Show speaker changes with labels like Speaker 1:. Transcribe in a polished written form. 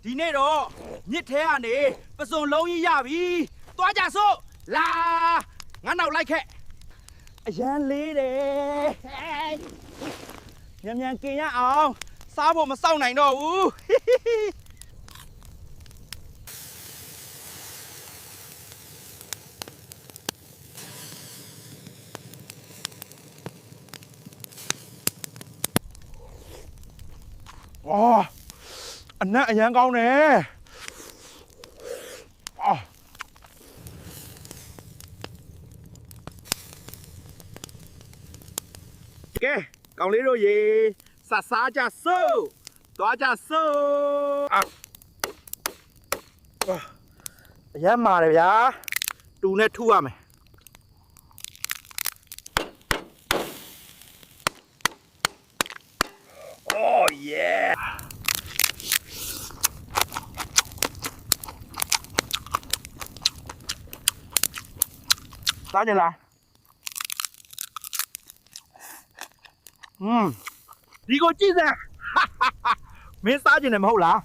Speaker 1: ဒီနေ့တော့မြစ်ထဲကနေပစွန်လုံးကြီးရပြီသွားကြစို့လာငါနောက်လိုက်ခဲ့အရန်လေးတယ်မြန်မြန်กินရအောင်စားဖို့မစောင့်နိုင်တော့ဘူးအော်အနက်အရန်ကောင်းတယ်အော်ကဲကောင်လေးတို့ရေဆက်စားကြစို့သွားကြစို့အရန်မာတယ်ဗျာတူနဲ့ထုရမယ်Oh yeah! စားကြလားဒီကိုကြည့်စမ်းမင်းစားကြတယ်မဟုတ်လား